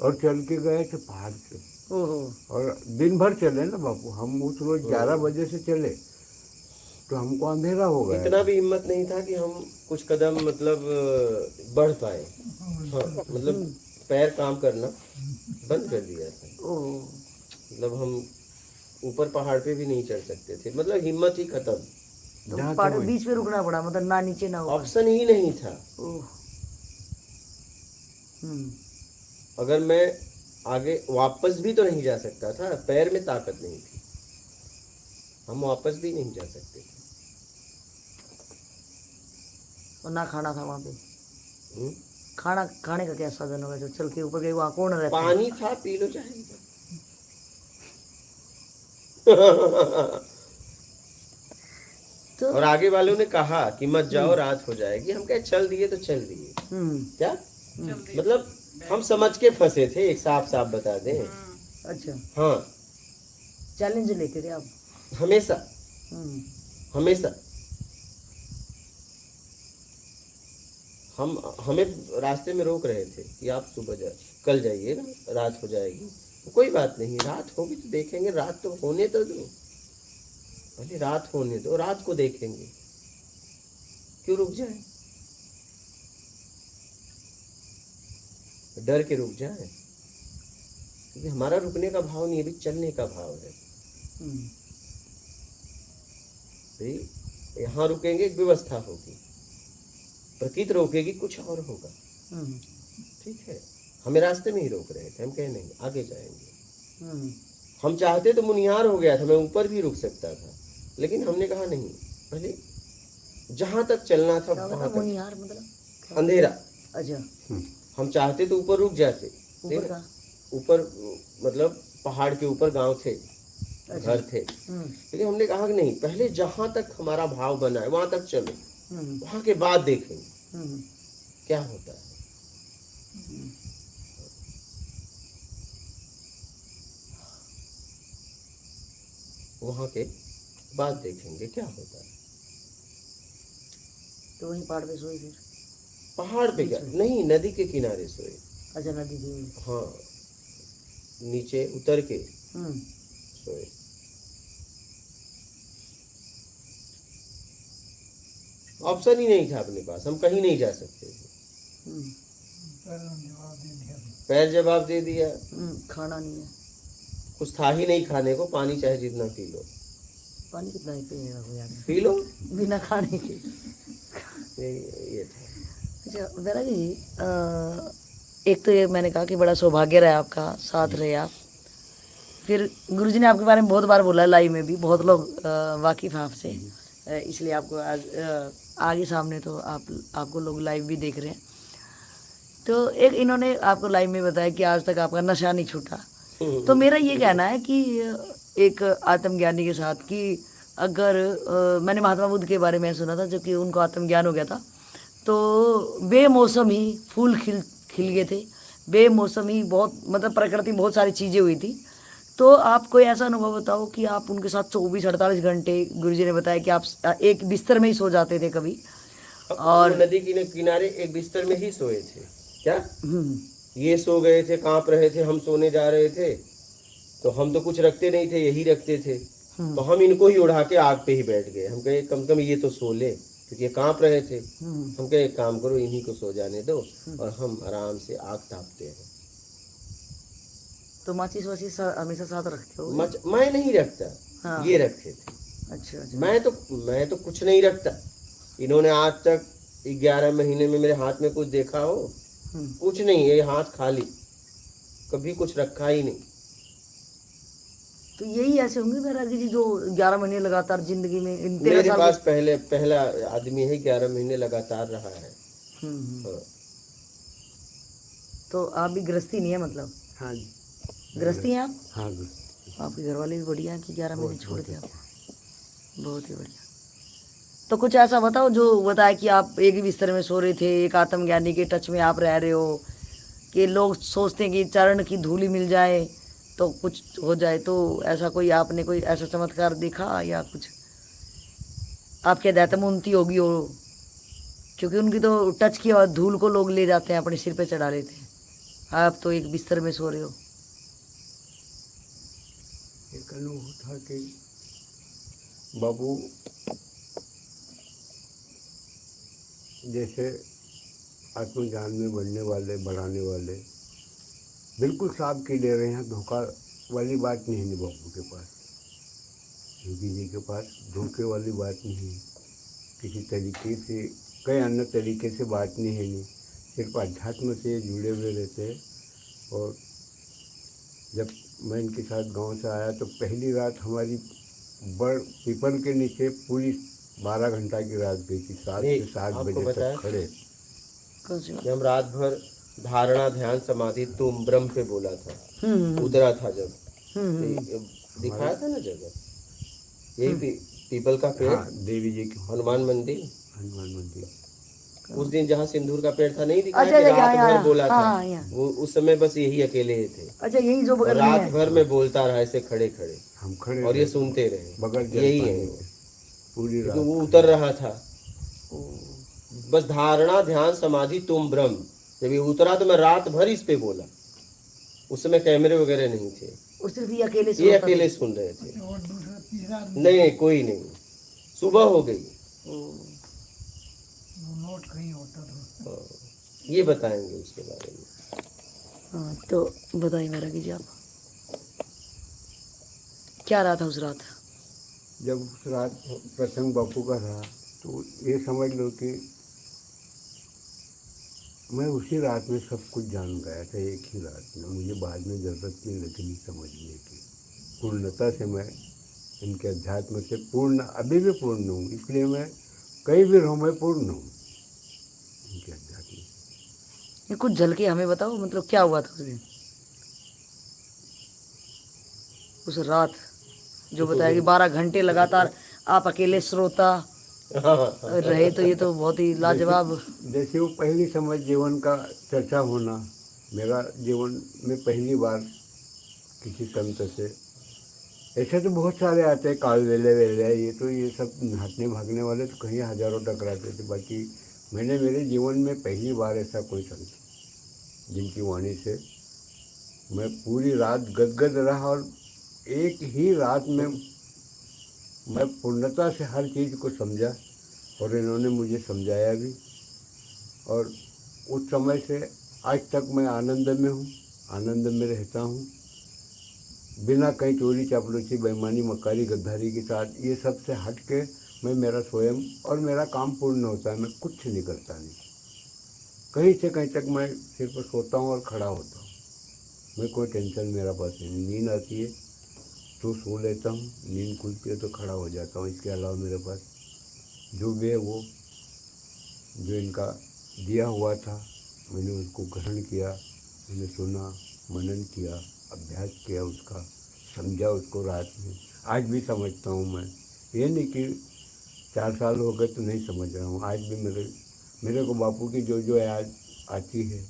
और चल के गए थे पहाड़ से। ओहो। और दिन भर चले ना बापू, हम उस रोज 11 बजे से चले तो हमको अंधेरा हो गया इतना था। भी हिम्मत नहीं था कि हम कुछ कदम मतलब बढ़ पाए। हाँ, मतलब पैर काम करना बंद कर दिया था। ओहो। मतलब हम ऊपर पहाड़ पे भी नहीं चढ़ सकते थे, मतलब हिम्मत ही खत्म। तो जहाँ पहाड़ तक बीच में रुकना पड़ा, मतलब ना नीचे ना ऊपर। ऑप्शन ही नहीं था। ओह। अगर मैं आगे वापस भी तो नहीं जा सकता था, पैर में ताकत नहीं थी, हम वापस भी नहीं जा सकते थे। और ना खाना था वहाँ पे। हम्म? खाने का क्या साधन होगा, जो चल के ऊपर गए वहाँ कौन रहता है? पानी था, पी लो चाहिए। तो और आगे वालों ने कहा कि मत जाओ, रात हो जाएगी। हम कहे चल दिए तो चल दिए। क्या मतलब हम समझ के फंसे थे, एक साफ साफ बता दें। अच्छा, हाँ, चैलेंज लेते थे आप हमेशा हमेशा। हमें रास्ते में रोक रहे थे कि आप सुबह कल जाइएगा, रात हो जाएगी। तो कोई बात नहीं, रात होगी तो देखेंगे, रात तो होने तो दो, पहले रात होने दो, रात को देखेंगे, क्यों रुक जाए, डर के रुक जाए। क्योंकि हमारा रुकने का भाव नहीं, अभी चलने का भाव है। भाई यहाँ रुकेंगे, एक व्यवस्था होगी, प्रकृति रोकेगी, कुछ और होगा। ठीक है, हमें रास्ते में ही रोक रहे थे। हम कहे नहीं, आगे जाएंगे। हम चाहते तो मुनियार हो गया था, मैं ऊपर भी रुक सकता था, लेकिन हमने कहा नहीं, पहले जहां तक चलना था वहां तक। मुनियार मतलब अंधेरा। अच्छा, हम चाहते तो ऊपर रुक जाते, ऊपर मतलब पहाड़ के ऊपर गांव थे, घर थे, लेकिन हमने कहा कि नहीं, पहले जहां तक हमारा भाव बना है वहां तक चलो, वहां के बाद देखेंगे क्या होता है। वहां के बाद देखेंगे क्या होता है। तो वहीं पहाड़ पे सोए फिर? पहाड़ पे क्या, नहीं, नदी के किनारे सोए। अच्छा, नदी के, हाँ, नीचे उतर के सोए। ऑप्शन ही नहीं था अपने पास, हम कहीं नहीं जा सकते थे। पैर जवाब दे दिया। खाना नहीं है, कुछ था ही नहीं खाने को, पानी चाहे जितना पी लो। पानी कितना ही पिएगा कोई आदमी, पी लो बिना खाने के। ये था। अच्छा बेरा जी, एक तो ये मैंने कहा कि बड़ा सौभाग्य रहा आपका, साथ रहे आप। फिर गुरुजी ने आपके बारे में बहुत बार बोला, लाइव में भी बहुत लोग वाकिफ हैं आपसे, इसलिए आपको आज आगे सामने तो आपको लोग लाइव भी देख रहे हैं। तो एक इन्होंने आपको लाइव में बताया कि आज तक आपका नशा नहीं छूटा। तो मेरा ये कहना है कि एक आत्मज्ञानी के साथ कि अगर मैंने महात्मा बुद्ध के बारे में सुना था, जो कि उनको आत्मज्ञान हो गया था, तो बेमौसम ही फूल खिल गए थे, बेमौसम ही बहुत, मतलब प्रकृति में बहुत सारी चीज़ें हुई थी। तो आप कोई ऐसा अनुभव बताओ कि आप उनके साथ 24-48 घंटे, गुरुजी ने बताया कि आप एक बिस्तर में ही सो जाते थे कभी, और नदी के किनारे एक बिस्तर में ही सोए थे। क्या ये सो गए थे, कांप रहे थे, हम सोने जा रहे थे, तो हम तो कुछ रखते नहीं थे, यही रखते थे। तो हम इनको ही उड़ा के आग पे ही बैठ गए। हम कहे कम से कम ये तो सो ले, क्योंकि ये कांप रहे थे। हम कहे एक काम करो, इन्हीं को सो जाने दो और हम आराम से आग तापते हैं। तो माचिस वाचिस हमेशा साथ रखते हो? मैं नहीं रखता। हाँ। ये रखे थे। अच्छा। मैं तो कुछ नहीं रखता। इन्होंने आज तक 11 महीने में मेरे हाथ में कुछ देखा हो? कुछ नहीं, ये हाथ खाली, कभी कुछ रखा ही नहीं। तो यही ऐसे होंगे मेरा जी, जो 11 महीने लगातार जिंदगी में, मेरे पास पहला आदमी है 11 महीने लगातार रहा है। हाँ। तो आप भी गृहस्थी नहीं है मतलब? हाँ जी, गृहस्थी हैं आप? हाँ जी। आपके घर वाले भी बढ़िया है कि 11 महीने छोड़ दिया? बहुत ही बढ़िया। तो कुछ ऐसा बताओ जो बताया कि आप एक ही बिस्तर में सो रहे थे, एक आत्मज्ञानी के टच में आप रह रहे हो, कि लोग सोचते हैं कि चरण की धूली मिल जाए तो कुछ हो जाए। तो ऐसा कोई आपने कोई ऐसा चमत्कार देखा, या कुछ आपके दैत्य में उन्नति होगी हो, क्योंकि उनकी तो टच की और धूल को लोग ले जाते हैं, अपने सिर पे चढ़ा लेते हैं। आप तो एक बिस्तर में सो रहे हो। एक अनुभव था कि बाबू जैसे आत्मज्ञान में बढ़ने वाले, बढ़ाने वाले, बिल्कुल साफ की ले रहे हैं, धोखा वाली बात नहीं है बापू के पास, योगी जी के पास धोखे वाली बात नहीं है, किसी तरीके से, कई अन्य तरीके से बात नहीं है, नहीं सिर्फ अध्यात्म से जुड़े हुए रहते हैं। और जब मैं इनके साथ गांव से आया तो पहली रात हमारी बड़ पीपल के नीचे पूरी 12 घंटा की रात गई थी, 7 नहीं, से 7 आपको बजे बताया तक खड़े। कौन सी बात? कि हम रात भर धारणा ध्यान समाधि तुम ब्रह्म पे बोला था, उतरा था जब, दिखाया था ना जगह, यही पीपल का पेड़, हाँ, देवी जी की हनुमान मंदिर, हनुमान मंदिर। उस दिन जहाँ सिंदूर का पेड़ था, नहीं दिखाया अच्छा, कि अच्छा, रात यहाँ, भर बोला हाँ, था। हाँ, यहाँ। वो उस समय बस यही अकेले थे, अच्छा, यही जो और बगल में रात है। भर में बोलता रहा ऐसे खड़े खड़े, हम खड़े और ये थे, सुनते रहे, बगैर जल यही पानी है के, पूरी क्योंकि रात वो खड़े। उतर रहा था। बस धारणा ध्यान समाधि तुम ब्रह्म, जब ये उतरा तो मैं रात भर इस पे बोला। उस समय कैमरे वगैरह नहीं थे, वो सिर्फ ये अकेले ये सोता था। अकेले सुन रहे थे। नहीं, कोई नहीं। सुबह हो गई, नोट कहीं होता था। ये बताएंगे उसके बारे में। हाँ, तो बताइए मेरा कीजिए आप, क्या रहा था उस रात? जब उस रात प्रसंग बापू का रहा तो ये समझ लो कि मैं उसी रात में सब कुछ जान गया था, एक ही रात में। मुझे बाद में ज़रूरत नहीं लगी समझने की। पूर्णता से मैं इनके अध्यात्म से पूर्ण, अभी भी पूर्ण हूँ, इसलिए मैं कहीं भी रहूँ मैं पूर्ण हूँ इनके अध्यात्म से। ये कुछ झलके हमें बताओ, मतलब क्या हुआ था उस दिन, उस रात जो बताया कि 12 घंटे लगातार आप अकेले श्रोता रहे, तो ये तो बहुत ही लाजवाब। जैसे वो पहली समझ जीवन का चर्चा होना, मेरा जीवन में पहली बार किसी संत से, ऐसे तो बहुत सारे आते हैं, काल वेले वेले, ये सब हटने भागने वाले तो कहीं हजारों टकराते थे। बाकी मैंने मेरे जीवन में पहली बार ऐसा कोई संत जिनकी वाणी से मैं पूरी रात गदगद रहा, और एक ही रात में मैं पूर्णता से हर चीज़ को समझा, और इन्होंने मुझे समझाया भी। और उस समय से आज तक मैं आनंद में हूँ, आनंद में रहता हूँ, बिना कहीं चोरी चापलूसी बेईमानी मक्कारी गद्दारी के साथ। ये सब से हट के मैं, मेरा स्वयं और मेरा काम पूर्ण होता है। मैं कुछ नहीं करता, नहीं कहीं से कहीं तक मैं सिर्फ सोता हूँ और खड़ा होता हूँ। मैं कोई टेंशन मेरा पास नहीं। नींद आती है तो सो लेता हूँ, नींद खुलती है तो खड़ा हो जाता हूँ। इसके अलावा मेरे पास जो भी है वो जो इनका दिया हुआ था मैंने उसको ग्रहण किया, मैंने सुना, मनन किया, अभ्यास किया, उसका समझा उसको रात में। आज भी समझता हूँ मैं, ये नहीं कि 4 साल हो गए तो नहीं समझ रहा हूँ। आज भी मेरे को बापू की जो जो याद आती है,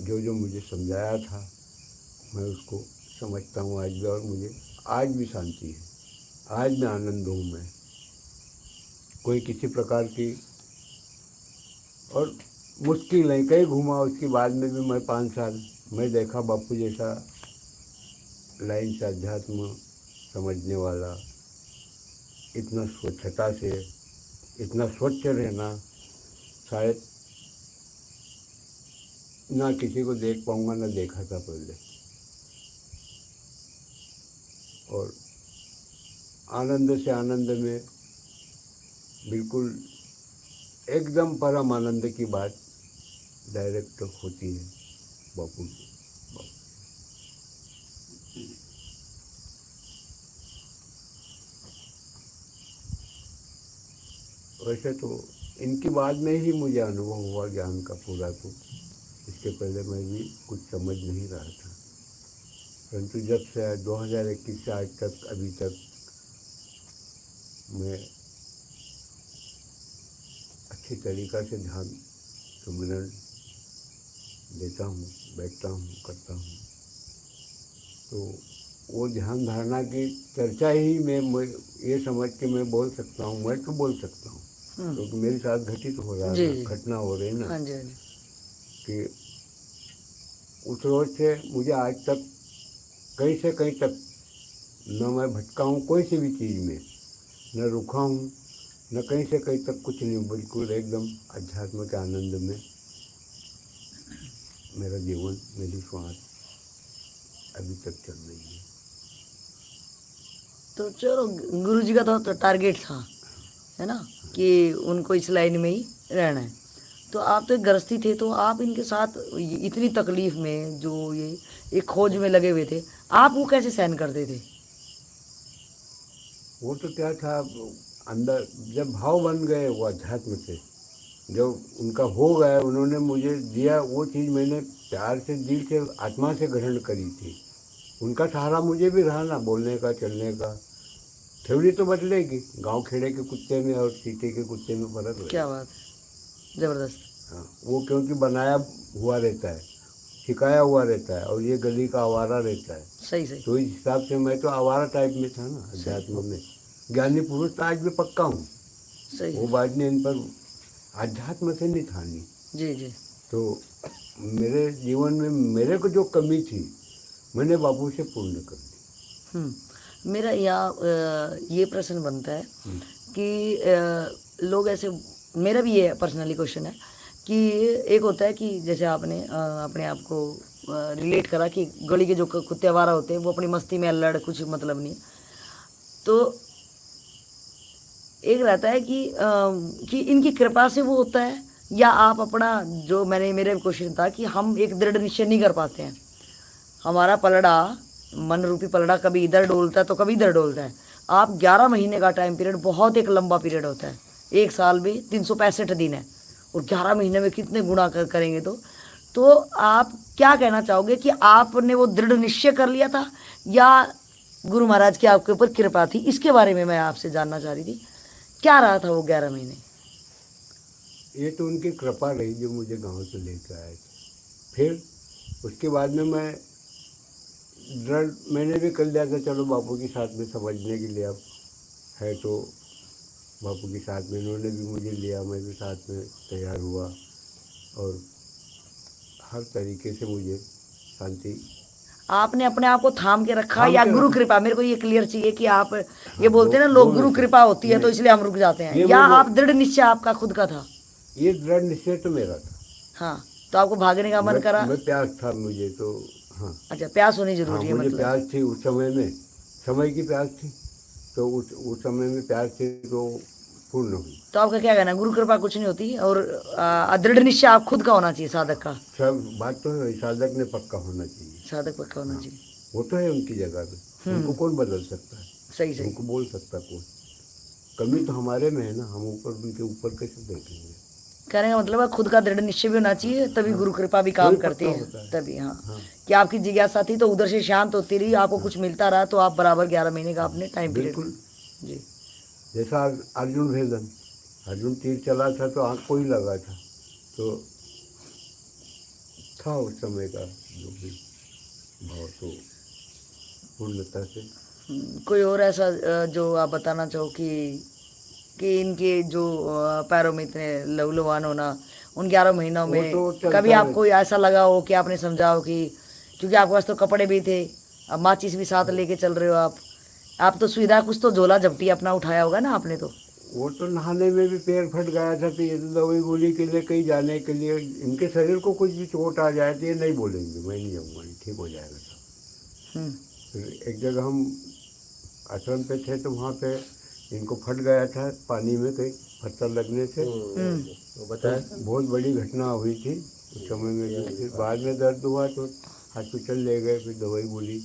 जो जो मुझे समझाया था, मैं उसको समझता हूँ आज भी, और मुझे आज भी शांति है, आज भी आनंद हूँ मैं। कोई किसी प्रकार की और मुश्किल नहीं, कहीं घूमा उसके बाद में भी मैं 5 साल मैं देखा बापू जैसा लाइन से अध्यात्म समझने वाला, इतना स्वच्छता से, इतना स्वच्छ रहना शायद ना किसी को देख पाऊंगा, ना देखा था पहले। और आनंद से आनंद में, बिल्कुल एकदम परम आनंद की बात डायरेक्ट होती है बापू की। वैसे तो इनकी बाद में ही मुझे अनुभव हुआ ज्ञान का पूरा, तो इसके पहले मैं भी कुछ समझ नहीं रहा था। परंतु जब से 2021 से आज तक, अभी तक मैं अच्छी तरीक़ा से ध्यान सुमिरन देता हूँ, बैठता हूँ, करता हूँ, तो वो ध्यान धारणा की चर्चा ही मैं ये समझ के मैं बोल सकता हूँ। मैं तो बोल सकता हूँ क्योंकि मेरे साथ घटित हो रहा है, घटना हो रही ना, हाँ जी, हाँ जी। कि उस रोज से मुझे आज तक कहीं से कहीं तक न मैं भटका हूँ कोई सी भी चीज़ में, न रुका हूँ, न कहीं से कहीं तक कुछ नहीं, बिल्कुल एकदम अध्यात्म के आनंद में मेरा जीवन, मेरी श्वास अभी तक चल रही है। तो चलो, गुरु जी का तो टारगेट था, है ना, कि उनको इस लाइन में ही रहना है। तो आप तो एक गृहस्थी थे, तो आप इनके साथ इतनी तकलीफ में जो ये एक खोज में लगे हुए थे, आप वो कैसे सहन करते थे? वो तो क्या था, अंदर जब भाव बन गए वो अध्यात्म से, जब उनका हो गया, उन्होंने मुझे दिया वो चीज़, मैंने प्यार से दिल से आत्मा से ग्रहण करी थी। उनका सहारा मुझे भी रहा ना, बोलने का चलने का। थ्योरी तो बदलेगी, गांव खेड़े के कुत्ते में और सीटे के कुत्ते में फर्क है। क्या बात है, जबरदस्त। हाँ, वो क्योंकि बनाया हुआ रहता है, सिखाया हुआ रहता है, और ये गली का आवारा रहता है। सही सही। तो इस हिसाब से मैं तो आवारा टाइप में था ना अध्यात्म में। ज्ञानी पुरुष तो आज भी पक्का हूँ, सही वो बात नहीं, इन पर अध्यात्म से नहीं ठानी। जी जी। तो मेरे जीवन में मेरे को जो कमी थी मैंने बापू से पूर्ण कर दी। मेरा यहाँ ये प्रश्न बनता है कि लोग ऐसे, मेरा भी ये पर्सनली क्वेश्चन है कि एक होता है कि जैसे आपने अपने आप को रिलेट करा कि गली के जो कुत्ते आवारा होते हैं वो अपनी मस्ती में अल्लड़, कुछ मतलब नहीं। तो एक रहता है कि इनकी कृपा से वो होता है, या आप अपना, जो मेरे क्वेश्चन था कि हम एक दृढ़ निश्चय नहीं कर पाते हैं, हमारा पलड़ा, मन रूपी पलड़ा कभी इधर डोलता है तो कभी इधर डोलता है। आप 11 महीने का टाइम पीरियड बहुत एक लंबा पीरियड होता है, एक साल भी 365 दिन है, और 11 महीने में कितने गुणा करेंगे। तो आप क्या कहना चाहोगे कि आपने वो दृढ़ निश्चय कर लिया था, या गुरु महाराज की आपके ऊपर कृपा थी? इसके बारे में मैं आपसे जानना चाह रही थी, क्या रहा था वो 11 महीने? ये तो उनकी कृपा रही जो मुझे गांव से लेकर आए थे। फिर उसके बाद में मैं दृढ़ मैंने भी कर लिया था, चलो बापू के साथ में समझने के लिए अब है, तो बापू के साथ में इन्होंने भी मुझे लिया, मैं भी साथ में तैयार हुआ, और हर तरीके से मुझे शांति। आपने अपने आप को थाम के रखा थाम या के गुरु रखा। कृपा? मेरे को ये क्लियर चाहिए कि आप ये बोलते हैं ना लोग, गुरु कृपा होती है तो इसलिए हम रुक जाते हैं, या आप दृढ़ निश्चय आपका खुद का था? ये दृढ़ निश्चय तो मेरा था। हाँ, तो आपको भागने का मन करा? मैं प्यास था मुझे तो। हाँ, अच्छा, प्यास होनी हाँ, जरूरी है, मुझे मतलब प्यास थी उस समय में, समय की प्यास थी, तो उस समय में प्यास थी तो पूर्ण हुई। तो आपका क्या कहना है, गुरु कृपा कुछ नहीं होती, और दृढ़ निश्चय आप खुद का होना चाहिए, साधक का? सब बात तो है, साधक ने पक्का होना चाहिए, साधक पक्का होना चाहिए। वो तो है उनकी जगह पे, उनको कौन बदल सकता है, सही सही। उनको बोल सकता कौन? कमी तो हमारे में है ना, हम ऊपर उनके ऊपर कैसे देखेंगे? कहने का मतलब है खुद का दृढ़ निश्चय भी होना चाहिए, तभी गुरु कृपा भी काम करती है, तभी। हाँ, कि आपकी जिज्ञासा थी तो उधर से शांत होती रही, आपको कुछ मिलता रहा, तो आप बराबर 11 महीने का आपने टाइम पीरियड। बिल्कुल। जी। जैसा अर्जुन भेदन, अर्जुन तीर चला था तो आँख को ही लगा था, तो था उस समय का जो भी भाव, तो पूर्णता से। कोई और ऐसा जो आप बताना चाहो कि इनके जो पैरों में इतने लहूलुहान होना उन 11 महीनों वो में, तो चलता कभी है। आपको ऐसा लगा हो कि आपने समझा हो कि, क्योंकि आपके पास तो कपड़े भी थे, अब माचिस भी साथ लेके चल रहे हो आप तो सुविधा, कुछ तो झोला झपटी अपना उठाया होगा ना आपने? तो वो तो नहाने में भी पैर फट गया था, तो ये तो दवाई गोली के लिए कहीं जाने के लिए, इनके शरीर को कुछ भी चोट आ जाए तो ये नहीं बोलेंगे मैं नहीं जाऊँगा, ठीक हो जाएगा सब। फिर एक जगह हम आश्रम पे थे, तो वहाँ पे इनको फट गया था पानी में कहीं पत्थर लगने से, वो बताया बहुत बड़ी घटना हुई थी उस समय में। जो फिर बाद में दर्द हुआ तो हॉस्पिटल ले गए, फिर दवाई गोली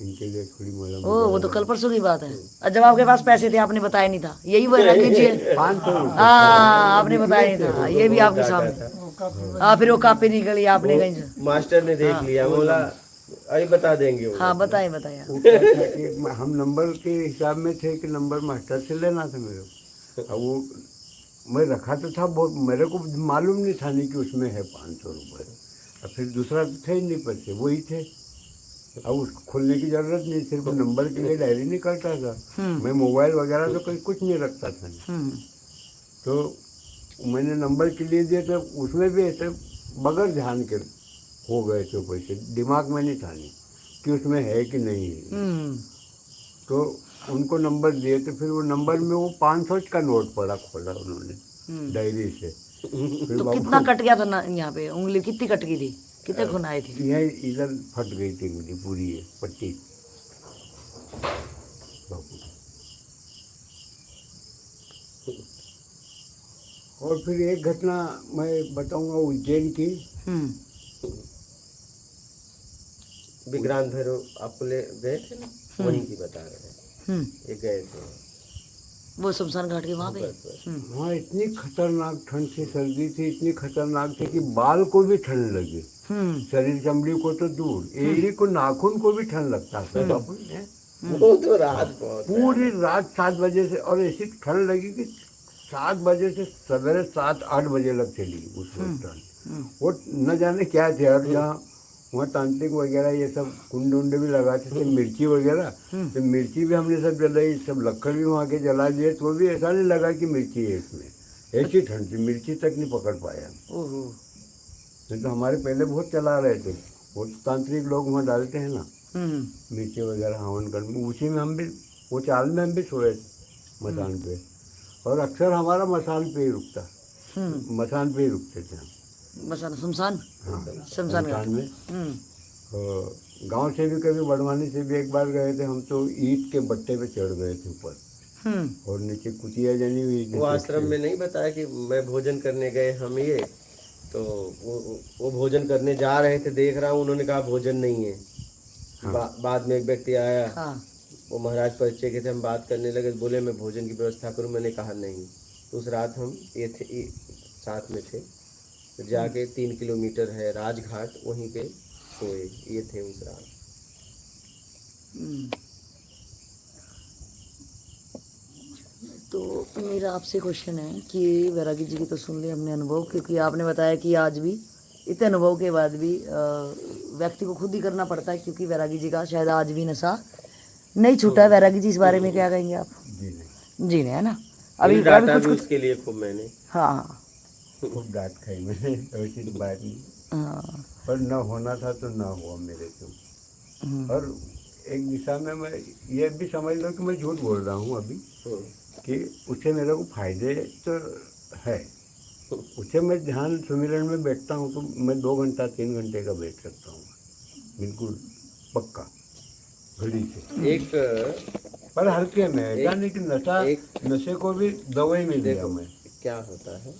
इनके लिए थोड़ी मलहम। वो तो कल परसों की बात है। और जब आपके पास पैसे थे आपने बताया नहीं था, यही वो रख लीजिए। 500 रुपये। हाँ, आपने बताया नहीं था, ये भी आपके सामने। हाँ, फिर वो कापी निकली आपने कहीं से। मास्टर ने देख लिया, बोला अभी बता देंगे वो। हाँ, बताइए बताइए। वो क्या था कि हम नंबर के हिसाब में थे कि नंबर मास्टर से लेना था मेरे को। अब वो मैं रखा तो था, बहुत मेरे को मालूम नहीं था नहीं कि उसमें है 500 रुपये। और फिर दूसरा तो थे ही नहीं पैसे, वही थे। अब उसको खोलने की जरूरत नहीं, सिर्फ नंबर के लिए डायरी निकलता था। मैं मोबाइल वगैरह तो कहीं कुछ नहीं रखता था। तो मैंने नंबर के लिए दिए, तो उसमें भी ऐसे बगैर ध्यान के हो गए थे पैसे, दिमाग में नहीं था नहीं कि उसमें है कि नहीं है। तो उनको नंबर दिए, तो फिर वो नंबर में वो 500 का नोट पड़ा, खोला उन्होंने डायरी से। फिर तो कितना कट गया था ना यहाँ पे, उंगली कितनी कट गई थी, कितने खून आए थे? यह इधर फट गई थी उंगली पूरी, है पट्टी बाबू। और फिर एक घटना मैं बताऊंगा उज्जैन की। विक्रांत भैरव आपको ले गए थे ना, वहीं की बता रहे हैं। ये गए थे वो शमशान घाट के वहाँ पे। वहाँ इतनी खतरनाक ठंड थी, सर्दी थी, इतनी खतरनाक थी कि बाल को भी ठंड लगी, शरीर चमड़ी को तो दूर, एड़ी को, नाखून को भी ठंड लगता था बापू ने। वो तो रात बहुत पूरी रात 7 बजे से, और ऐसी ठंड लगी कि 7 बजे से सवेरे 7-8 बजे लग चली उस वक्त ठंड। वो न जाने क्या थे। और जहाँ वहाँ तांत्रिक वगैरह ये सब कुंड उंड भी लगाते थे, मिर्ची वगैरह, तो मिर्ची भी हमने सब जलाई, सब लक्कड़ भी वहाँ के जला दिए, तो भी ऐसा नहीं लगा कि मिर्ची है इसमें। ऐसी ठंड थी, मिर्ची तक नहीं पकड़ पाया। नहीं तो हमारे पहले बहुत चला रहे थे, वो तांत्रिक लोग वहाँ डालते हैं ना मिर्ची वगैरह हवन कर, उसी में हम भी, वो चाल में हम भी सोए मसान पे। और अक्सर हमारा मसान पे ही रुकता, मसान पे ही रुकते थे हम। शमशान शमशान हाँ, शमशान घाट शमशान में। गांव से भी कभी बड़वानी से भी एक बार गए थे हम, तो ईंट के बट्टे पे चढ़ गए थे ऊपर, और नीचे कुतिया जनी हुई। वो आश्रम में नहीं बताया कि मैं भोजन करने गए हम, ये तो वो भोजन करने जा रहे थे, देख रहा हूँ उन्होंने कहा भोजन नहीं है। बाद में एक व्यक्ति आया, वो महाराज परिचय के थे, हम बात करने लगे, बोले मैं भोजन की व्यवस्था करूँ, मैंने कहा नहीं। तो उस रात हम ये थे, साथ में थे, तो जाके 3 किलोमीटर है राजघाट, वहीं पे सोए, ये थे उस रात। तो मेरा आपसे क्वेश्चन है कि वैरागी जी की तो सुन लिया हमने अनुभव, क्योंकि आपने बताया कि आज भी इतने अनुभव के बाद भी व्यक्ति को खुद ही करना पड़ता है, क्योंकि वैरागी जी का शायद आज भी नशा नहीं छूटा है। वैरागी जी इस बारे में क्या कहेंगे आप? जी नहीं, है ना, अभी डांटा भी उसके लिए खूब मैंने। हाँ, खूब डांट खाई मैंने, ऐसी तो बात नहीं। पर न होना था तो न हुआ मेरे से। और एक दिशा में मैं ये भी समझ लो कि मैं झूठ बोल रहा हूँ अभी, कि उससे मेरे को फायदे तो है। उससे मैं ध्यान सुमिरन में बैठता हूँ तो मैं 2 घंटा 3 घंटे का बैठ सकता हूँ, बिल्कुल पक्का, घड़ी से। एक पर हल्के में, ऐसा नहीं कि नशा, नशे को भी दवाई में दिया मैं। क्या होता है